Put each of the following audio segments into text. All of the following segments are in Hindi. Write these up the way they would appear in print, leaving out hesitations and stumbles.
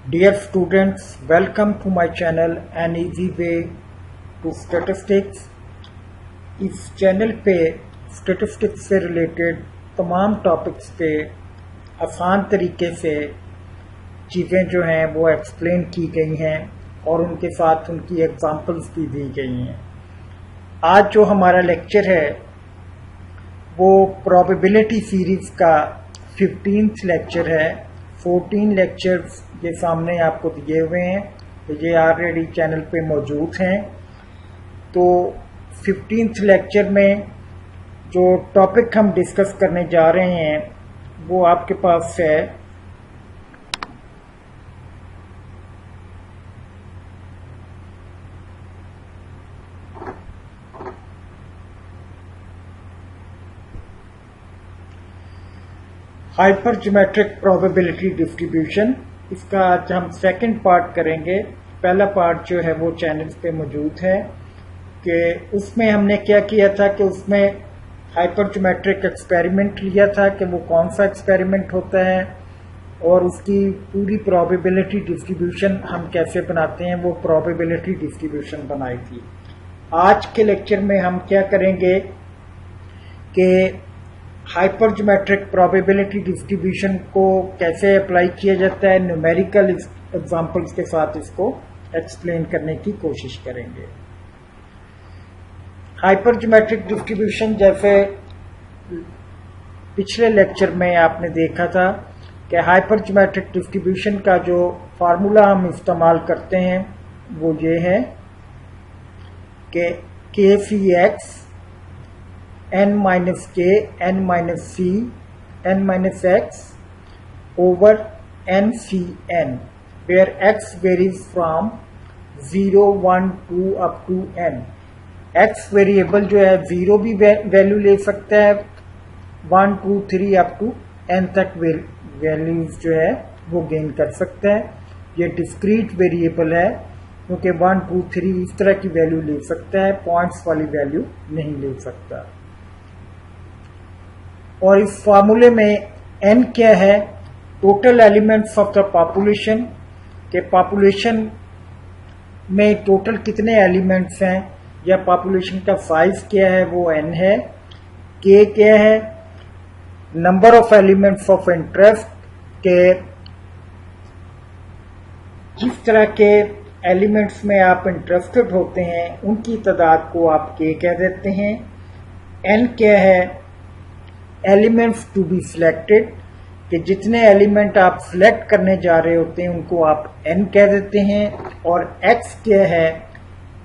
Dear students, welcome to my channel An Easy Way to Statistics। इस चैनल पे स्टेटिस्टिक्स से रिलेटेड तमाम टॉपिक्स पे आसान तरीके से चीज़ें जो हैं वो एक्सप्लेन की गई हैं और उनके साथ उनकी एग्जांपल्स भी दी गई हैं। आज जो हमारा लेक्चर है वो प्रोबेबिलिटी सीरीज़ का 15th लेक्चर है। 14 लेक्चर्स ये सामने आपको दिए हुए हैं, ये ऑलरेडी चैनल पे मौजूद हैं। तो 15th लेक्चर में जो टॉपिक हम डिस्कस करने जा रहे हैं वो आपके पास है हाइपरज्योमेट्रिक प्रोबेबिलिटी डिस्ट्रीब्यूशन। इसका आज हम सेकंड पार्ट करेंगे। पहला पार्ट जो है वो चैनल पे मौजूद है कि उसमें हमने क्या किया था कि उसमें हाइपरज्योमेट्रिक एक्सपेरिमेंट लिया था कि वो कौन सा एक्सपेरिमेंट होता है और उसकी पूरी प्रोबेबिलिटी डिस्ट्रीब्यूशन हम कैसे बनाते हैं, वो प्रोबेबिलिटी डिस्ट्रीब्यूशन बनाई थी। आज के लेक्चर में हम क्या करेंगे कि हाइपरज्योमेट्रिक प्रोबेबिलिटी डिस्ट्रीब्यूशन को कैसे अप्लाई किया जाता है, न्यूमेरिकल एग्जांपल्स के साथ इसको एक्सप्लेन करने की कोशिश करेंगे। हाइपरज्योमेट्रिक डिस्ट्रीब्यूशन जैसे पिछले लेक्चर में आपने देखा था कि हाइपरज्योमेट्रिक डिस्ट्रीब्यूशन का जो फार्मूला हम इस्तेमाल करते हैं वो ये है कि KCX n minus k n minus c n minus x over ncn, where x varies from 0, 1, 2 up to n। x variable जो है 0 भी वैल्यू ले सकता है, 1, 2, 3 अप टू n तक वैल्यूज जो है वो गेन कर सकता है। ये डिस्क्रीट वेरिएबल है क्योंकि 1, 2, 3 इस तरह की वैल्यू ले सकता है, पॉइंट्स वाली वैल्यू नहीं ले सकता। और इस फार्मूले में n क्या है, total elements of the population, के पॉपुलेशन में टोटल कितने एलिमेंट्स हैं या पॉपुलेशन का साइज क्या है वो n है। k क्या है, number of elements of interest, के जिस तरह के एलिमेंट्स में आप इंटरेस्टेड होते हैं उनकी तादाद को आप k कह देते हैं। n क्या है, एलिमेंट्स टू बी सिलेक्टेड, कि जितने एलिमेंट आप सिलेक्ट करने जा रहे होते हैं उनको आप n कह देते हैं। और x क्या है,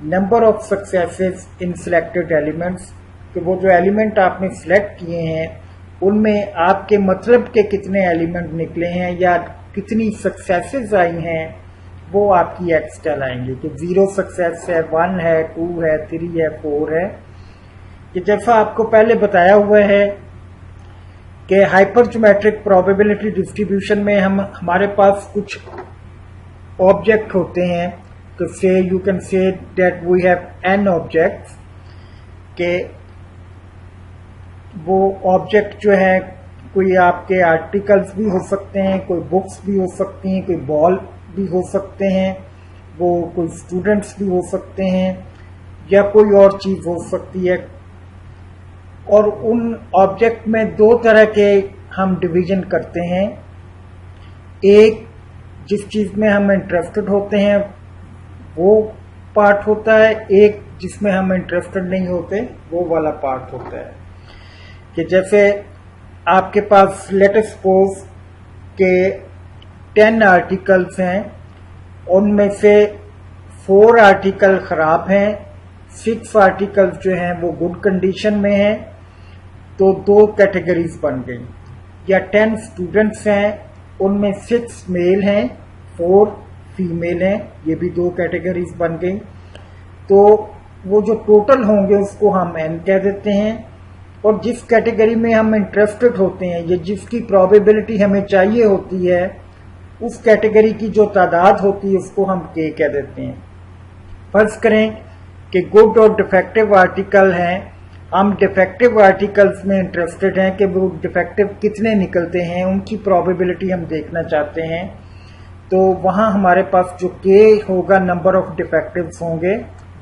number of successes in selected elements, कि वो जो एलिमेंट आपने सिलेक्ट किए हैं उनमें आपके मतलब के कितने एलिमेंट निकले हैं या कितनी सक्सेसेस आई हैं वो आपकी x कहलाएंगे। कि 0 सक्सेस है, 1 है, 2 है, 3 है, 4 है। कि जैसा आपको पहले बताया हुआ है कि हाइपरज्योमेट्रिक प्रोबेबिलिटी डिस्ट्रीब्यूशन में हमारे पास कुछ ऑब्जेक्ट होते हैं। तो say you can say that we have n objects, के वो ऑब्जेक्ट जो है कोई आपके आर्टिकल्स भी हो सकते हैं, कोई बुक्स भी हो सकती हैं, कोई बॉल भी हो सकते हैं, वो कोई स्टूडेंट्स भी हो सकते हैं या कोई और चीज हो सकती है। और उन ऑब्जेक्ट में दो तरह के हम डिवीजन करते हैं, एक जिस चीज में हम इंटरेस्टेड होते हैं वो पार्ट होता है, एक जिसमें हम इंटरेस्टेड नहीं होते वो वाला पार्ट होता है। कि जैसे आपके पास लेट अस सपोज के 10 आर्टिकल्स हैं, उनमें से 4 आर्टिकल खराब हैं, 6 आर्टिकल्स जो हैं वो गुड कंडीशन में हैं, तो 2 कैटेगरीज बन गई। या 10 स्टूडेंट्स हैं, उनमें 6 मेल हैं, 4 फीमेल हैं, ये भी 2 कैटेगरीज बन गई। तो वो जो टोटल होंगे उसको हम n कह देते हैं। और जिस कैटेगरी में हम इंटरेस्टेड होते हैं या जिसकी प्रोबेबिलिटी हमें चाहिए होती है उस कैटेगरी की जो तादाद होती है उसको हम k कह देते हैं। फर्ज करें कि गुड और डिफेक्टिव आर्टिकल हैं, हम डिफेक्टिव आर्टिकल्स में इंटरेस्टेड हैं कि वो डिफेक्टिव कितने निकलते हैं, उनकी प्रोबेबिलिटी हम देखना चाहते हैं। तो वहां हमारे पास जो k होगा नंबर ऑफ डिफेक्टिव्स होंगे,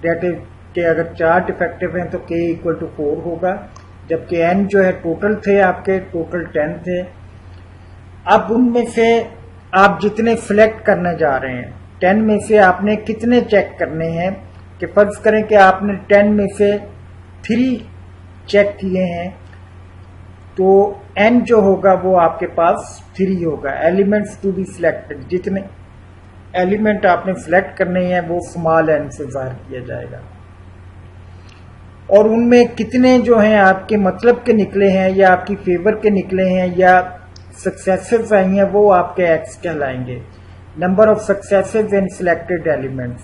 डेट इज कि अगर 4 डिफेक्टिव हैं तो k इक्वल टू 4 होगा, जबकि n जो है टोटल थे आपके, टोटल 10 थे। अब उनमें से आप जितने सिलेक्ट करने जा रहे हैं 10 में से आपने कितने चेक करने हैं, कि फर्ज करें कि आपने 10 में से 3 चेक किए हैं, तो n जो होगा वो आपके पास 3 होगा। एलिमेंट्स टू बी सिलेक्टेड, जितने एलिमेंट आपने सिलेक्ट करने हैं वो स्मॉल n से जाहिर किया जाएगा। और उनमें कितने जो हैं आपके मतलब के निकले हैं या आपकी फेवर के निकले हैं या सक्सेसेस आई हैं, वो आपके x कहलाएंगे। Number of successes in selected elements,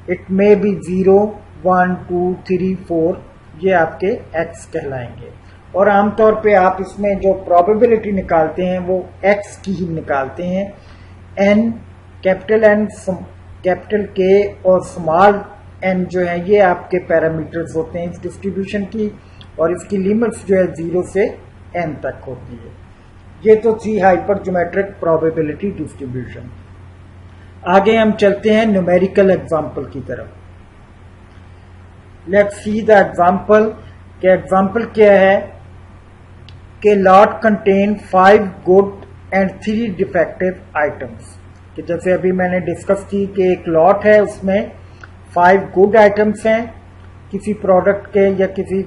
it may be 0, 1, 2, 3, 4, ये आपके x कहलाएंगे। और आमतौर पे आप इसमें जो प्रोबेबिलिटी निकालते हैं वो x की ही निकालते हैं। n, capital N, capital K और स्मॉल n जो है ये आपके पैरामीटर्स होते हैं इस डिस्ट्रीब्यूशन की, और इसकी लिमिट्स जो है 0 से n तक होती है। ये तो थी हाइपर ज्योमेट्रिक प्रोबेबिलिटी डिस्ट्रीब्यूशन। आगे हम चलते हैं न्यूमेरिकल एग्जांपल की तरफ। Let's see the example. के एग्जांपल क्या है कि lot contain 5 good and 3 defective items. कि जैसे अभी मैंने डिस्कस की कि एक लॉट है, उसमें 5 गुड आइटम्स हैं किसी प्रोडक्ट के या किसी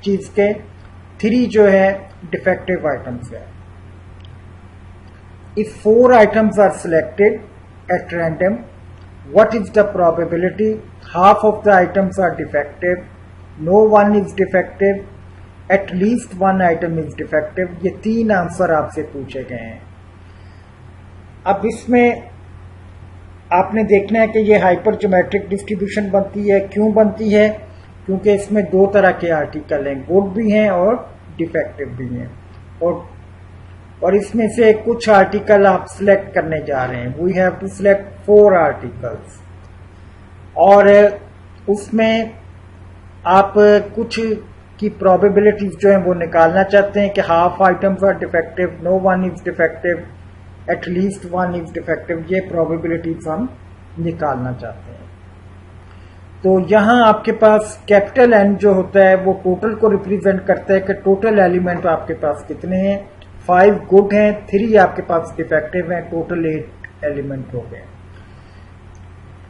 चीज के, 3 जो है डिफेक्टिव आइटम्स है। If 4 items are selected at random, what is the probability? Half of the items are defective, no one is defective, at least one item is defective। ये 3 आंसर आपसे पूछे गए हैं। अब इसमें आपने देखना है कि ये हाइपर ज्योमेट्रिक डिस्ट्रीब्यूशन बनती है। क्यों बनती है? क्योंकि इसमें 2 तरह के आर्टिकल हैं, गुड भी हैं और डिफेक्टिव भी हैं। और इसमें से कुछ आर्टिकल आप सिलेक्ट करने जा रहे हैं। We have to select 4 articles, और उसमें आप कुछ की प्रोबेबिलिटीज जो है वो निकालना चाहते हैं कि half items are defective, no one is defective, at least one is defective. ये प्रोबेबिलिटीज हम निकालना चाहते हैं। तो यहां आपके पास कैपिटल N जो होता है वो टोटल को रिप्रेजेंट करता है कि टोटल एलिमेंट आपके पास कितने हैं। 5 गुड हैं, 3 आपके पास डिफेक्टिव हैं, टोटल 8 एलिमेंट हो गए।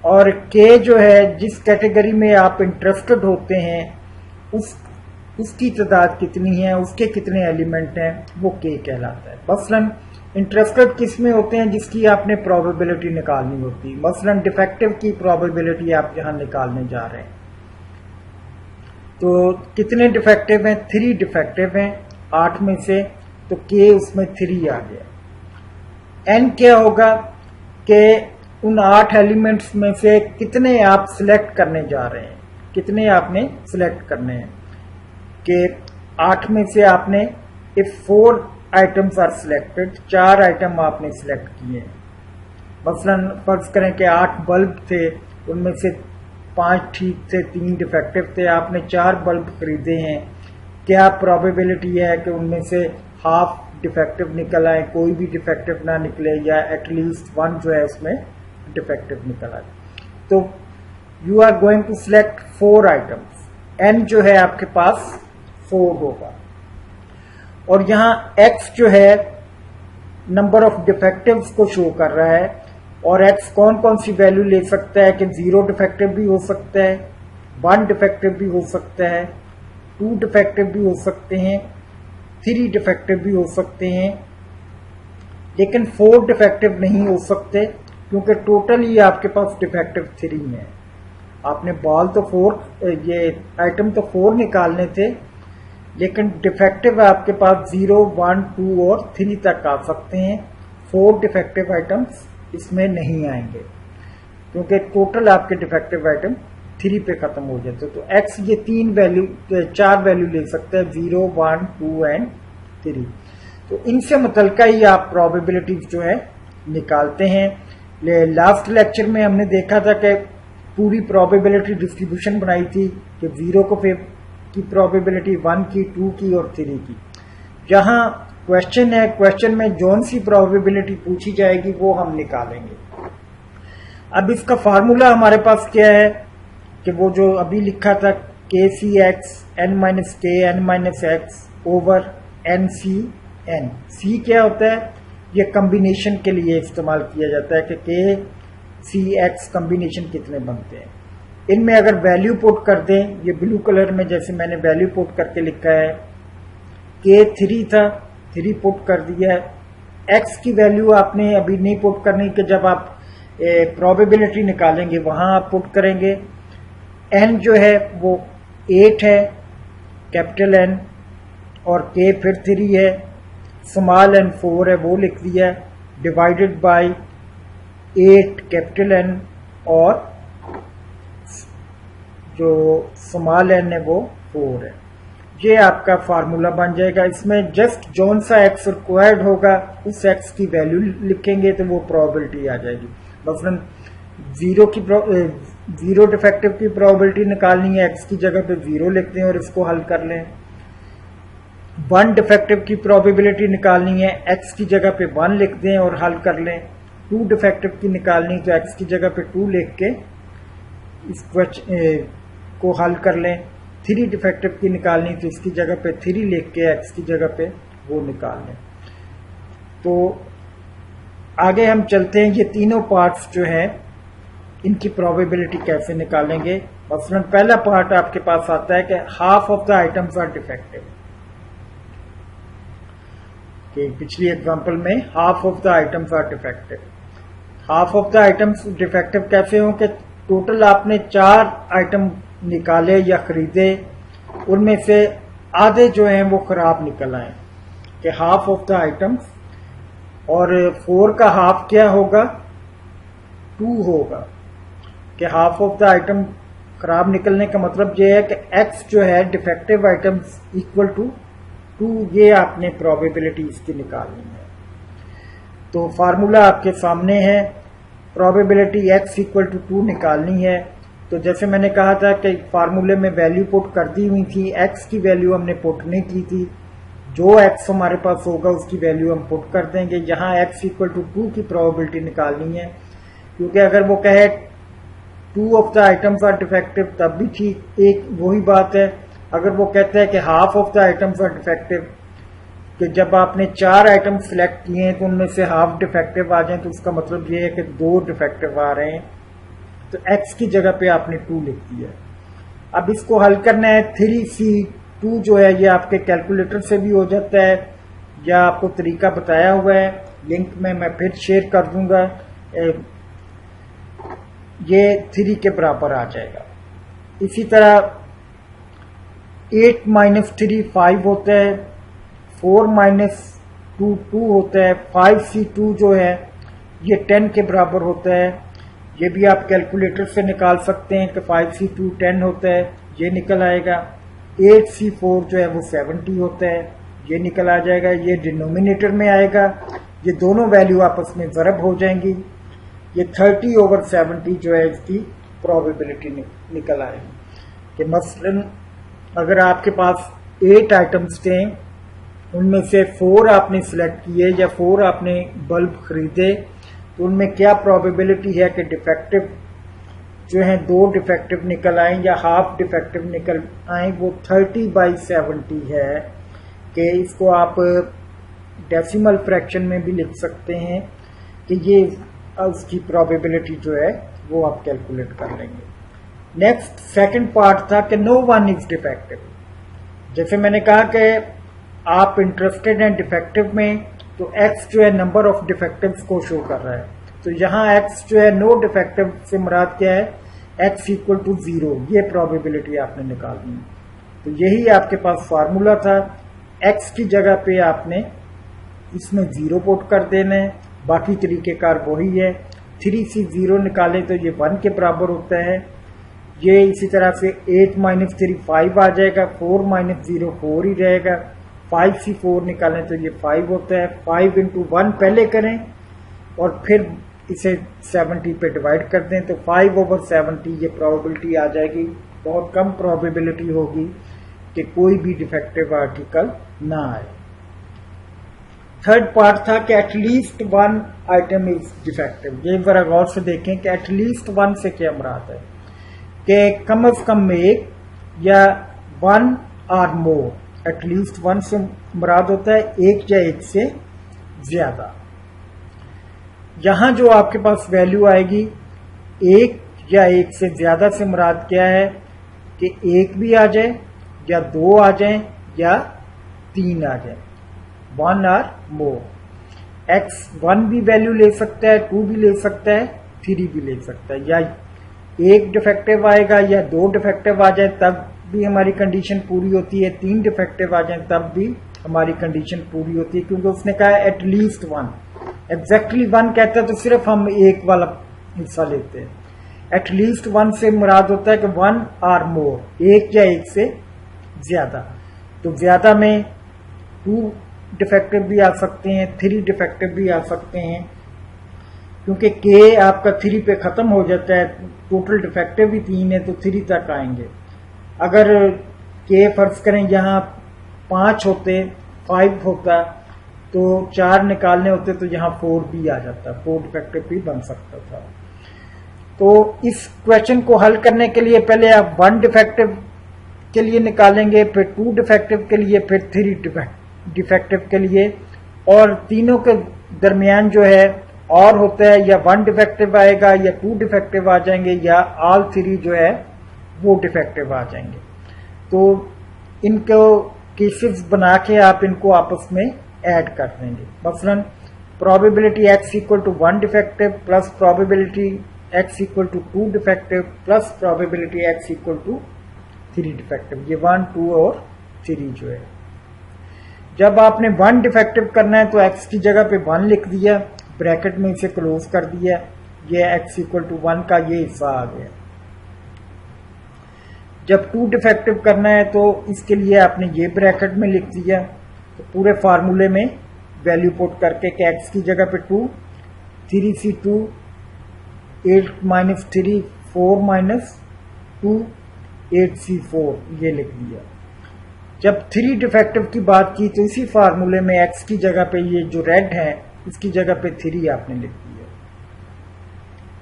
और K जो है जिस कैटेगरी में आप इंटरेस्टेड होते हैं उसकी तादाद कितनी है, उसके कितने एलिमेंट हैं, वो K कहलाता है। मसलन इंटरेस्टेड किस में होते हैं, जिसकी आपने प्रोबेबिलिटी निकालनी होती है। मसलन डिफेक्टिव की प्रोबेबिलिटी आप यहां निकालने जा रहे हैं। तो कितने डिफेक्टिव हैं? 3 डिफेक्टिव हैं 8 में से, तो K उसमें 3 आ गया। N क्या होगा कि उन 8 एलिमेंट्स में से कितने आप सिलेक्ट करने जा रहे हैं, कितने आपने सिलेक्ट करने हैं। कि 8 में से आपने, if 4 items are selected, 4 item आपने सिलेक्ट किए हैं। मसलन फर्ज करें कि 8 बल्ब थे, उनमें से 5 ठीक थे, 3 डिफेक्टिव थे, आपने 4 बल्ब खरीदे हैं। क्या प्रोबेबिलिटी है कि उनमें से हाफ डिफेक्टिव निकल आए, कोई भी डिफेक्टिव ना निकले, या एटलीस्ट 1 जो है उसमें डिफेक्टिव निकल आए। तो you are going to select 4 items. N जो है आपके पास 4 होगा, और यहां X जो है नंबर ऑफ डिफेक्टिव्स को शो कर रहा है। और X कौन कौन सी वैल्यू ले सकता है कि 0 डिफेक्टिव भी हो सकता है, 1 डिफेक्टिव भी हो सकता है, 2 डिफेक्टिव भी हो सकते हैं, 3 डिफेक्टिव भी हो सकते हैं, लेकिन 4 डिफेक्टिव नहीं हो सकते, क्योंकि टोटल ही आपके पास डिफेक्टिव 3 है। आपने बॉल तो 4, ये आइटम तो 4 निकालने थे, लेकिन डिफेक्टिव आपके पास 0, 1, 2 और 3 तक आ सकते हैं। 4 डिफेक्टिव आइटम्स इसमें नहीं आएंगे, क्योंकि टोटल आपके डिफेक्टिव आइटम 3 पे खत्म हो जाते। तो X ये 4 वैल्यू ले सकता है, 0, 1, 2 एंड 3। तो इनसे मुतल्लिका ही आप प्रोबेबिलिटीज जो है निकालते हैं। लास्ट लेक्चर में हमने देखा था कि पूरी प्रोबेबिलिटी डिस्ट्रीब्यूशन बनाई थी कि 0 की प्रोबेबिलिटी 1 की, 2 की और 3 की। जहां क्वेश्चन है, क्वेश्चन में जौन सी प्रोबेबिलिटी पूछी जाएगी वो हम निकालेंगे। अब इसका फार्मूला हमारे पास क्या है कि वो जो अभी लिखा था K C X N minus K N minus X over N C N. C क्या होता है, ये कम्बिनेशन के लिए इस्तेमाल किया जाता है कि के सी एक्स कम्बिनेशन कितने बनते हैं। इनमें अगर वैल्यू पुट कर दें, ये ब्लू कलर में जैसे मैंने वैल्यू पुट करके लिखा है, के 3 था, 3 पुट कर दिया है। एक्स की वैल्यू आपने अभी नहीं पुट करनी कि जब आप प्रोबेबिलिटी निकालेंगे वहां आप पुट करेंगे। एन जो है वो 8 है, कैपिटल एन, और के फिर 3 है, स्मॉल एन 4 है, वो लिख दिया, डिवाइडेड बाय 8 कैपिटल एन और जो स्मॉल एन है वो 4 है। ये आपका फार्मूला बन जाएगा। इसमें जस्ट जौन सा एक्स रिक्वायर्ड होगा उस एक्स की वैल्यू लिखेंगे तो वो प्रोबेबिलिटी आ जाएगी। मसलन जीरो डिफेक्टिव की प्रोबेबिलिटी निकालनी है, एक्स की जगह पे 0 लिखते हैं और इसको हल कर लें। 1 डिफेक्टिव की प्रोबेबिलिटी निकालनी है, एक्स की जगह पे 1 लिख दें और हल कर लें। 2 डिफेक्टिव की निकालनी तो एक्स की जगह पे 2 लिख के इस क्वेश्चन को हल कर लें। 3 डिफेक्टिव की निकालनी तो इसकी जगह पे 3 लिख के एक्स की जगह पे वो निकाल लें। तो आगे हम चलते हैं, ये तीनों पार्ट्स जो हैं इनकी प्रोबेबिलिटी कैसे निकालेंगे। मसलन पहला पार्ट आपके पास आता है कि half of the items are defective. पिछली एग्जांपल में half of the items are defective. Half of the items defective कैसे हो कि टोटल आपने 4 आइटम निकाले या खरीदे, उनमें से आधे जो हैं वो खराब निकल आए कि हाफ ऑफ द आइटम्स, और 4 का हाफ क्या होगा, 2 होगा कि हाफ ऑफ द आइटम खराब निकलने का मतलब यह है कि x जो है डिफेक्टिव आइटम्स इक्वल टू 2, ये आपने प्रोबेबिलिटी इसकी निकालनी है। तो फार्मूला आपके सामने है, प्रोबेबिलिटी x इक्वल टू 2 निकालनी है। तो जैसे मैंने कहा था कि फार्मूले में वैल्यू पुट कर दी हुई थी, x की वैल्यू हमने पुट नहीं की थी, जो x हमारे पास होगा उसकी वैल्यू हम पुट कर देंगे। यहाँ x इक्वल टू 2 की प्रोबेबिलिटी निकालनी है, क्योंकि अगर वो कहे 2 of the items are defective तब भी ठीक, एक वही बात है। अगर वो कहते हैं कि half of the items are defective, कि जब आपने 4 आइटम सिलेक्ट किए हैं तो उनमें से हाफ डिफेक्टिव आ जाए तो उसका मतलब ये है कि 2 डिफेक्टिव आ रहे हैं, तो x की जगह पे आपने 2 लिख दिया। अब इसको हल करना है। 3C2 जो है ये आपके कैलकुलेटर से भी हो जाता है, या आपको तरीका बताया हुआ है, लिंक में मैं फिर शेयर कर दूंगा। ये 3 के बराबर आ जाएगा। इसी तरह 8 माइनस 3 5 होता है, 4 माइनस 2 2 होता है, 5C2 जो है ये 10 के बराबर होता है। ये भी आप कैलकुलेटर से निकाल सकते हैं कि 5C2 10 होता है, ये निकल आएगा। 8C4 जो है वो 70 होता है, ये निकल आ जाएगा। ये डिनोमिनेटर में आएगा, ये दोनों वैल्यू आपस में ज़रब हो जाएंगी। ये 30 ओवर 70 जो है इसकी प्रोबेबिलिटी निकल आएगी। कि मसलन अगर आपके पास 8 आइटम्स थे, उनमें से 4 आपने सिलेक्ट किए या 4 आपने बल्ब खरीदे, तो उनमें क्या प्रोबेबिलिटी है कि डिफेक्टिव जो है 2 डिफेक्टिव निकल आए या हाफ डिफेक्टिव निकल आए, वो 30/70 है। कि इसको आप डेसिमल फ्रैक्शन में भी लिख सकते हैं कि ये उसकी प्रोबेबिलिटी जो है वो आप कैलकुलेट कर लेंगे। नेक्स्ट सेकंड पार्ट था कि नो वन इज डिफेक्टिव। जैसे मैंने कहा कि आप इंटरेस्टेड हैं डिफेक्टिव में, तो x जो है नंबर ऑफ डिफेक्टिव्स को शो कर रहा है। तो यहाँ x जो है नो डिफेक्टिव से मुराद क्या है, x इक्वल टू 0, ये प्रोबेबिलिटी आपने निकालनी है। तो यही आपके पास फार्मूला था। x की जगह पे आपने इसमें 0 पुट कर देना है, बाकी तरीकेकार वही है। 3C0 निकालें तो ये 1 के बराबर होता है। ये इसी तरह से 8 माइनस 3 5 आ जाएगा, 4 माइनस 0 4 ही रहेगा। 5C4 निकालें तो ये 5 होता है। 5 इंटू 1 पहले करें और फिर इसे 70 पे डिवाइड कर दें, तो 5 ओवर 70 ये प्रोबेबिलिटी आ जाएगी। बहुत कम प्रोबेबिलिटी होगी कि कोई भी डिफेक्टिव आर्टिकल ना आए। थर्ड पार्ट था कि at least one item is defective. ये जरा गौर से देखें कि एटलीस्ट वन से क्या मुराद है कि कम अज कम एक या वन और मोर। एटलीस्ट वन से मुराद होता है एक या एक से ज्यादा। यहां जो आपके पास वैल्यू आएगी एक या एक से ज्यादा से मुराद क्या है कि एक भी आ जाए या दो आ जाए या तीन आ जाए, वन और मोर। एक्स वन भी वैल्यू ले सकता है, टू भी ले सकता है, थ्री भी ले सकता है, या एक डिफेक्टिव आएगा या दो डिफेक्टिव आ जाए तब भी हमारी कंडीशन पूरी होती है, तीन डिफेक्टिव आ जाए तब भी हमारी कंडीशन पूरी होती है, क्योंकि उसने कहा एटलीस्ट वन। एग्जैक्टली वन कहता है तो सिर्फ हम एक वाला हिस्सा लेते हैं। एटलीस्ट वन से मुराद होता है कि वन और मोर, एक या एक से ज्यादा। तो ज्यादा में टू डिफेक्टिव भी आ सकते हैं, थ्री डिफेक्टिव भी आ सकते हैं, क्योंकि के आपका थ्री पे खत्म हो जाता है। टोटल डिफेक्टिव भी तीन है तो थ्री तक आएंगे। अगर के फर्ज करें यहाँ 5 होते, 5 होता तो 4 निकालने होते तो यहाँ 4 भी आ जाता, 4 डिफेक्टिव भी बन सकता था। तो इस क्वेश्चन को हल करने के लिए पहले आप 1 डिफेक्टिव के लिए निकालेंगे, फिर 2 डिफेक्टिव के लिए, फिर 3 डिफेक्टिव के लिए, और तीनों के दरमियान जो है और होता है या 1 डिफेक्टिव आएगा या 2 डिफेक्टिव आ जाएंगे या ऑल 3 जो है वो डिफेक्टिव आ जाएंगे। तो इनको केसेस बना के आप इनको आपस में ऐड कर देंगे। मसलन probability x equal to 1 defective plus probability x equal to 2 defective plus probability x equal to 3 defective. ये 1, 2 और 3 जो है। जब आपने 1 डिफेक्टिव करना है तो x की जगह पे 1 लिख दिया, ब्रैकेट में इसे क्लोज कर दिया, ये x इक्वल टू 1 का ये हिस्सा आ गया। जब 2 डिफेक्टिव करना है तो इसके लिए आपने ये ब्रैकेट में लिख दिया, तो पूरे फार्मूले में वैल्यू पुट करके कि x की जगह पे 2, 3c2, 8 माइनस 3, 4 माइनस 2, 8c4 ये लिख दिया। जब 3 डिफेक्टिव की बात की तो इसी फार्मूले में x की जगह पे ये जो रेड है इसकी जगह पे 3 आपने लिख दिया।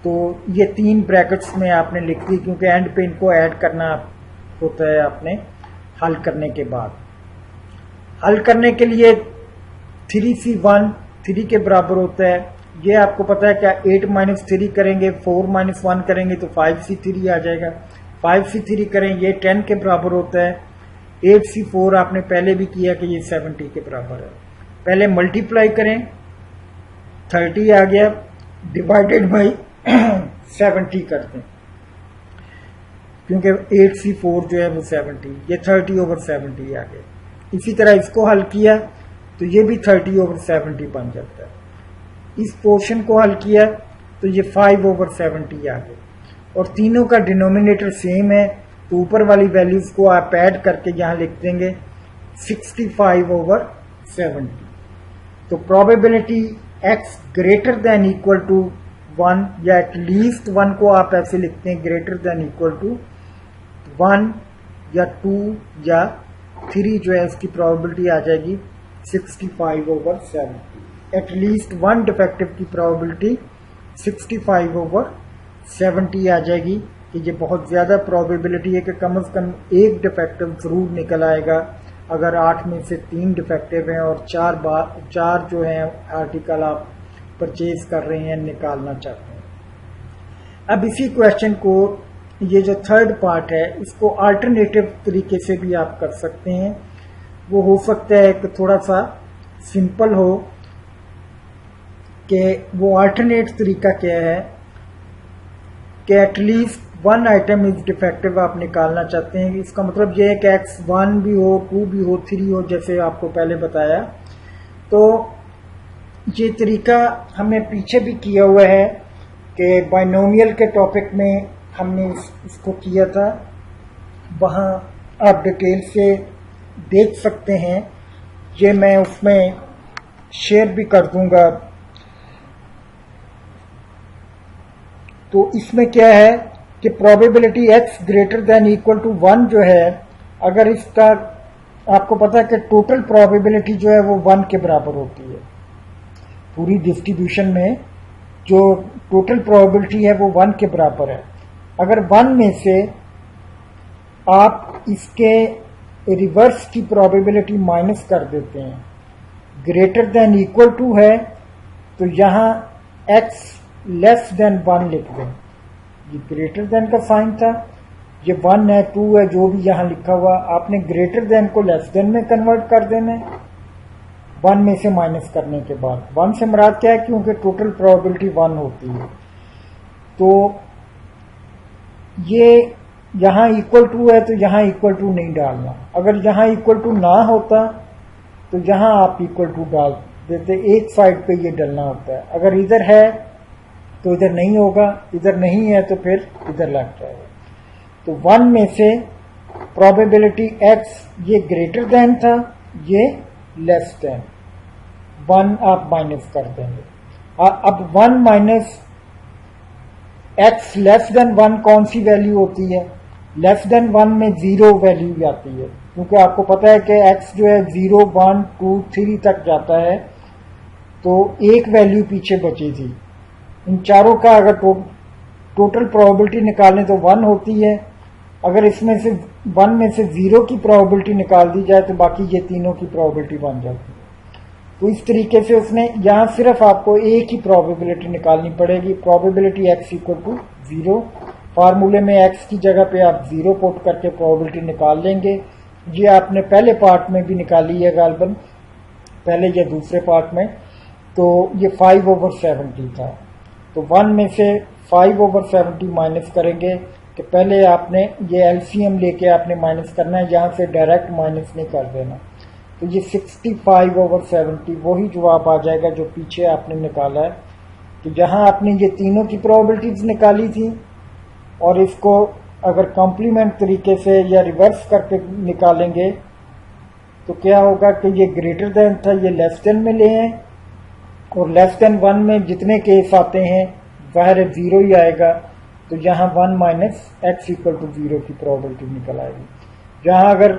तो ये 3 ब्रैकेट्स में आपने लिख दी, क्योंकि एंड पे इनको ऐड करना होता है आपने हल करने के बाद। हल करने के लिए 3c1 3 के बराबर होता है, ये आपको पता है क्या। 8 माइनस 3 करेंगे, 4 माइनस 1 करेंगे तो 5c3 आ जाएगा। 5c3 करें ये 10 के बराबर होता है। 8c4 आपने पहले भी किया कि ये 70 के बराबर है। पहले मल्टीप्लाई करें, 30 आ गया, डिवाइडेड बाई 70 करते हैं, क्योंकि 8c4 जो है वो 70, ये 30 ओवर 70 आ गया। इसी तरह इसको हल किया तो ये भी 30 ओवर 70 बन जाता है। इस पोर्शन को हल किया तो ये 5 ओवर 70 आ गया, और तीनों का डिनोमिनेटर सेम है तो ऊपर वाली वैल्यूज को आप ऐड करके यहां लिख देंगे 65 ओवर 70। तो probability x greater than equal to 1 या एटलीस्ट 1 को आप ऐसे लिखते हैं ग्रेटर देन इक्वल टू 1 या 2 या 3 जो है उसकी प्रोबेबिलिटी आ जाएगी 65 ओवर 70। एटलीस्ट 1 डिफेक्टिव की प्रोबेबिलिटी 65 ओवर 70 आ जाएगी कि ये बहुत ज्यादा प्रोबेबिलिटी है कि कम से कम एक डिफेक्टिव जरूर निकल आएगा अगर 8 में से 3 डिफेक्टिव हैं और 4 जो हैं आर्टिकल आप परचेज कर रहे हैं, निकालना चाहते हैं। अब इसी क्वेश्चन को, ये जो थर्ड पार्ट है, इसको अल्टरनेटिव तरीके से भी आप कर सकते हैं। वो हो सकता है कि थोड़ा सा सिंपल हो, कि वो अल्टरनेट तरीका क्या है कि एटलीस्ट 1 आइटम इज डिफेक्टिव आप निकालना चाहते हैं। इसका मतलब यह है कि x 1 भी हो, 2 भी हो, 3 हो, जैसे आपको पहले बताया। तो ये तरीका हमने पीछे भी किया हुआ है कि बाइनोमियल के टॉपिक में हमने इसको किया था, वहाँ आप डिटेल से देख सकते हैं। ये मैं उसमें शेयर भी कर दूंगा। तो इसमें क्या है कि probability x greater than equal to 1 जो है, अगर इसका आपको पता है कि टोटल प्रोबेबिलिटी जो है वो 1 के बराबर होती है। पूरी डिस्ट्रीब्यूशन में जो टोटल प्रोबेबिलिटी है वो 1 के बराबर है। अगर 1 में से आप इसके रिवर्स की प्रोबेबिलिटी माइनस कर देते हैं, ग्रेटर देन इक्वल टू है, तो यहाँ x लेस देन 1 लिख दें। ये ग्रेटर देन का साइन था, ये 1 है 2 है जो भी यहाँ लिखा हुआ, आपने ग्रेटर देन को लेस देन में कन्वर्ट कर देना है 1 में से माइनस करने के बाद। 1 से मुराद क्या है, क्योंकि टोटल प्रोबेबिलिटी 1 होती है। तो ये यहाँ इक्वल टू है तो यहाँ इक्वल टू नहीं डालना। अगर यहाँ इक्वल टू ना होता तो यहाँ आप इक्वल टू डाल देते, एक साइड पे ये डालना होता है। अगर इधर है तो इधर नहीं होगा, इधर नहीं है तो फिर इधर लग जाएगा। तो 1 में से प्रोबेबिलिटी x ये ग्रेटर देन था, ये लेस देन 1 आप माइनस कर देंगे। अब 1 माइनस x लेस देन 1 कौन सी वैल्यू होती है? लेस देन 1 में 0 वैल्यू आती है, क्योंकि आपको पता है कि x जो है 0 1 2 3 तक जाता है, तो एक वैल्यू पीछे बची थी। इन चारों का अगर टोटल प्रोबेबिलिटी निकालें तो 1 होती है। अगर इसमें से 1 में से 0 की प्रोबेबिलिटी निकाल दी जाए तो बाकी ये तीनों की प्रोबेबिलिटी बन जाती है। तो इस तरीके से उसने यहाँ सिर्फ आपको एक ही प्रोबेबिलिटी निकालनी पड़ेगी, प्रोबेबिलिटी x इक्वल टू 0। फार्मूले में x की जगह पे आप 0 पुट करके प्रोबेबिलिटी निकाल लेंगे। ये आपने पहले पार्ट में भी निकाली है गालबन, पहले या दूसरे पार्ट में। तो ये 5/70 था। तो 1 में से 5/70 माइनस करेंगे कि पहले आपने ये एलसीएम लेके आपने माइनस करना है, यहाँ से डायरेक्ट माइनस नहीं कर देना। तो ये 65/70 वही जवाब आ जाएगा जो पीछे आपने निकाला है। तो जहाँ आपने ये तीनों की प्रोबेबिलिटीज निकाली थी और इसको अगर कॉम्प्लीमेंट तरीके से या रिवर्स करके निकालेंगे तो क्या होगा कि ये ग्रेटर देन था, ये लेस देन में ले हैं, और लेस देन 1 में जितने केस आते हैं बाहर 0 ही आएगा। तो यहाँ 1 माइनस x इक्वल टू 0 की प्रोबेबिलिटी निकल आएगी। जहाँ अगर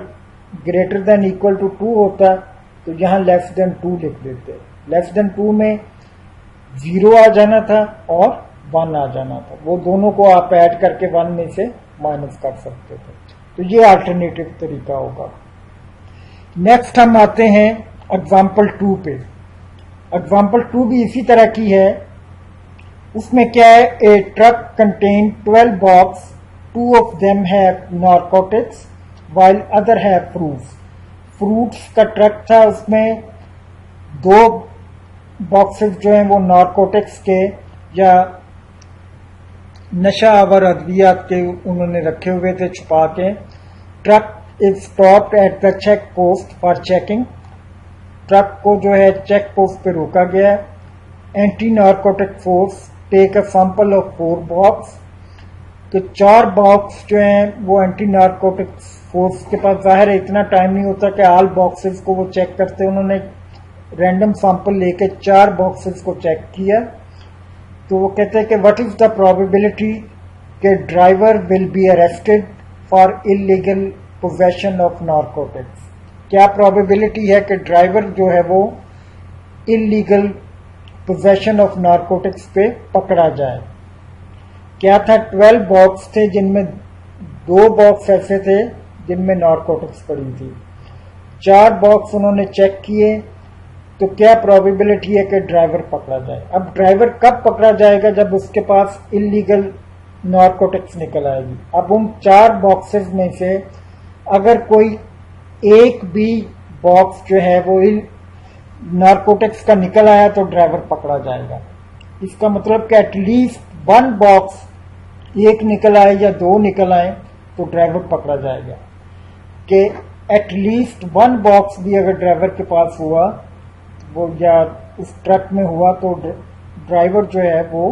ग्रेटर देन इक्वल टू 2 होता तो यहाँ लेस देन 2 लिख देते। लेस देन 2 में 0 आ जाना था और 1 आ जाना था, वो दोनों को आप ऐड करके 1 में से माइनस कर सकते थे। तो ये अल्टरनेटिव तरीका होगा। नेक्स्ट हम आते हैं एग्जाम्पल 2 पे। एग्जाम्पल 2 भी इसी तरह की है। उसमें क्या है, a truck contain 12 box, 2 of them have narcotics while other have fruits. Fruits का ट्रक था, उसमें 2 बॉक्सेस जो हैं वो नारकोटिक्स के या नशा आवर अद्वियात के उन्होंने रखे हुए थे छुपा के। Truck is stopped at the check post for checking. Truck को जो है चेक पोस्ट पे रोका गया। Anti narcotic force take a sample of 4 box. तो 4 बॉक्स जो हैं वो एंटी नारकोटिक फोर्स के पास जाहिर है इतना टाइम नहीं होता कि ऑल बॉक्सेस को वो चेक करते। उन्होंने रैंडम सैंपल लेके 4 बॉक्सेस को चेक किया। तो वो कहते हैं कि व्हाट इज द प्रोबेबिलिटी कि driver will be arrested for illegal possession of narcotics. क्या प्रोबेबिलिटी है कि ड्राइवर जो है वो इलीगल पोजेशन ऑफ नारकोटिक्स पे पकड़ा जाए। क्या था, 12 बॉक्स थे जिनमें 2 बॉक्स ऐसे थे जिनमें नारकोटिक्स पड़ी थी। 4 बॉक्स उन्होंने चेक किए। तो क्या प्रोबेबिलिटी है कि ड्राइवर पकड़ा जाए। अब ड्राइवर कब पकड़ा जाएगा, जब उसके पास इलीगल नारकोटिक्स निकल आएगी। अब उन 4 बॉक्सेस में से अगर कोई एक भी बॉक्स जो है वो नारकोटिक्स का निकल आया तो ड्राइवर पकड़ा जाएगा। इसका मतलब कि एटलीस्ट 1 बॉक्स एक निकल आए या 2 निकल आए तो ड्राइवर पकड़ा जाएगा। कि एटलीस्ट 1 बॉक्स भी अगर ड्राइवर के पास हुआ वो या उस ट्रक में हुआ तो ड्राइवर जो है वो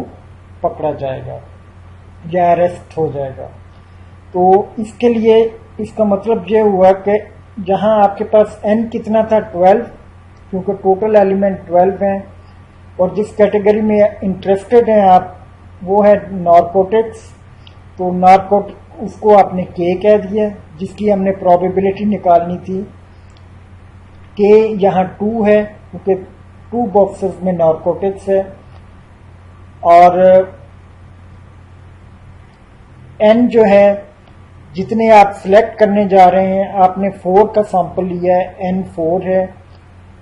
पकड़ा जाएगा या अरेस्ट हो जाएगा। तो इसके लिए इसका मतलब ये हुआ कि जहां आपके पास n कितना था 12, क्योंकि टोटल एलिमेंट 12 हैं, और जिस कैटेगरी में इंटरेस्टेड हैं आप वो है नारकोटिक्स। तो नारकोटिक उसको आपने k कह दिया, जिसकी हमने प्रोबेबिलिटी निकालनी थी। k यहाँ 2 है, क्योंकि 2 बॉक्सेस में नारकोटिक्स है और n जो है जितने आप सिलेक्ट करने जा रहे हैं, आपने 4 का सैंपल लिया है, n 4 है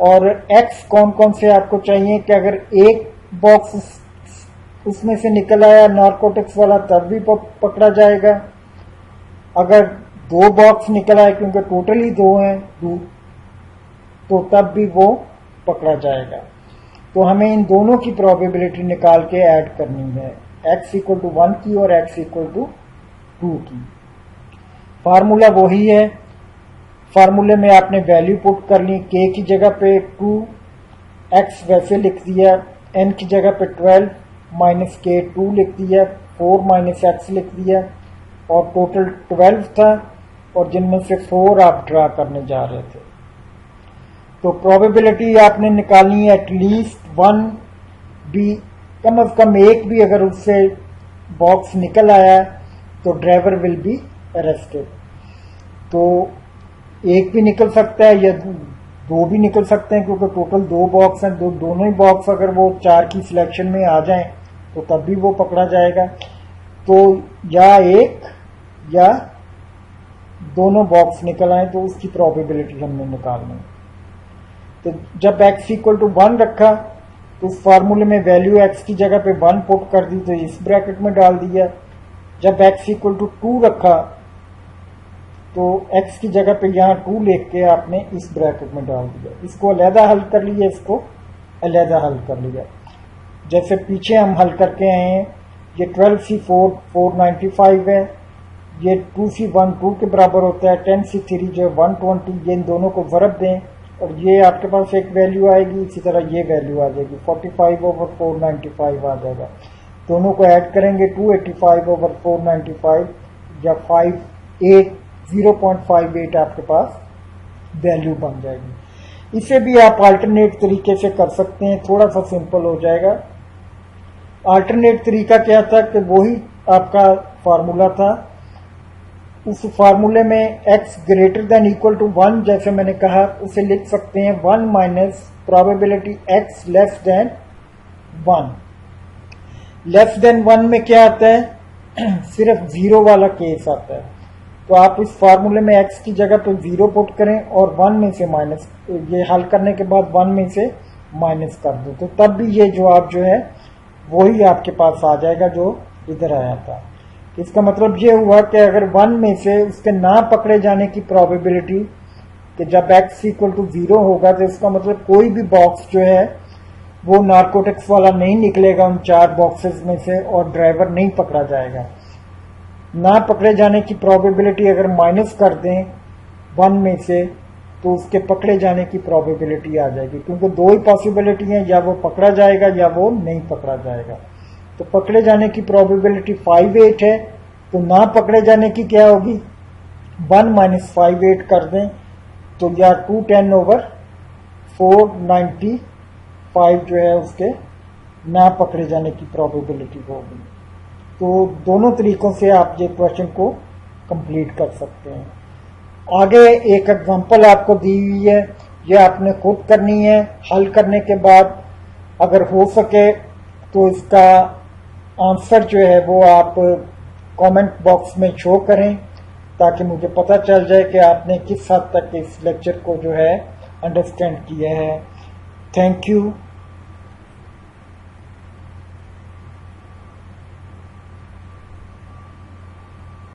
और x कौन कौन से आपको चाहिए कि अगर एक बॉक्स उसमें से निकल आया नारकोटिक्स वाला तब भी पकड़ा जाएगा, अगर 2 बॉक्स निकल आए क्योंकि टोटली 2 हैं तो तब भी वो पकड़ा जाएगा। तो हमें इन दोनों की प्रोबेबिलिटी निकाल के ऐड करनी है, x इक्वल टू 1 की और x इक्वल टू 2 की। फार्मूला वही है, फार्मूले में आपने वैल्यू पुट कर ली, k की जगह पे 2, x वैसे लिख दिया, n की जगह पे 12 माइनस k 2 लिख दिया, 4 माइनस x लिख दिया और टोटल 12 था और जिनमें से 4 आप ड्रा करने जा रहे थे। तो प्रोबेबिलिटी आपने निकालनी है एटलीस्ट 1 भी, कम अज कम एक भी अगर उससे बॉक्स निकल आया तो ड्राइवर विल बी अरेस्टेड। तो एक भी निकल सकता है या 2 भी निकल सकते हैं क्योंकि टोटल 2 बॉक्स हैं, दोनों ही बॉक्स अगर वो 4 की सिलेक्शन में आ जाएं तो तब भी वो पकड़ा जाएगा। तो या एक या दोनों बॉक्स निकल आए तो उसकी प्रोबेबिलिटी हमने निकालनी है। तो जब x इक्वल टू 1 रखा तो उस फार्मूले में वैल्यू x की जगह पे 1 पुट कर दी तो इस ब्रैकेट में डाल दिया। जब x इक्वल टू 2 रखा तो x की जगह पे यहाँ 2 लेके के आपने इस ब्रैकेट में डाल दिया। इसको अलहदा हल कर लिया, इसको अलहदा हल कर लिया। जैसे पीछे हम हल करके आए हैं, ये 12C4 495 है, ये 2C1 2 के बराबर होता है, 10C3 जो 120, ये इन दोनों को ज़रब दें और ये आपके पास एक वैल्यू आएगी, इसी तरह ये वैल्यू आ जाएगी, 45/495 आ जाएगा। दोनों को ऐड करेंगे 285/495 या 0.58 आपके पास वैल्यू बन जाएगी। इसे भी आप अल्टरनेट तरीके से कर सकते हैं, थोड़ा सा सिंपल हो जाएगा। अल्टरनेट तरीका क्या था कि वही आपका फार्मूला था, उस फार्मूले में x greater than equal to 1 जैसे मैंने कहा उसे लिख सकते हैं 1 minus probability x less than 1। Less than 1 में क्या आता है सिर्फ 0 वाला केस आता है। तो आप इस फार्मूले में x की जगह पे 0 पुट करें और 1 में से माइनस, ये हल करने के बाद 1 में से माइनस कर दो तो तब भी ये जवाब जो है वही आपके पास आ जाएगा जो इधर आया था। इसका मतलब ये हुआ कि अगर 1 में से उसके ना पकड़े जाने की प्रोबेबिलिटी कि जब x इक्वल टू 0 होगा तो इसका मतलब कोई भी बॉक्स जो है वो नारकोटिक्स वाला नहीं निकलेगा उन 4 बॉक्सेस में से और ड्राइवर नहीं पकड़ा जाएगा। ना पकड़े जाने की प्रोबेबिलिटी अगर माइनस कर दें 1 में से तो उसके पकड़े जाने की प्रोबेबिलिटी आ जाएगी, क्योंकि 2 ही पॉसिबिलिटी हैं, या वो पकड़ा जाएगा या वो नहीं पकड़ा जाएगा। तो पकड़े जाने की प्रोबेबिलिटी 58 है, तो ना पकड़े जाने की क्या होगी 1 माइनस 58 कर दें तो या 210/495 जो है उसके ना पकड़े जाने की प्रोबेबिलिटी होगी। तो दोनों तरीकों से आप ये क्वेश्चन को कंप्लीट कर सकते हैं। आगे एक एग्जांपल आपको दी हुई है, ये आपने खुद करनी है। हल करने के बाद अगर हो सके तो इसका आंसर जो है वो आप कमेंट बॉक्स में शो करें ताकि मुझे पता चल जाए कि आपने किस हद तक इस लेक्चर को जो है अंडरस्टैंड किया है। Thank you.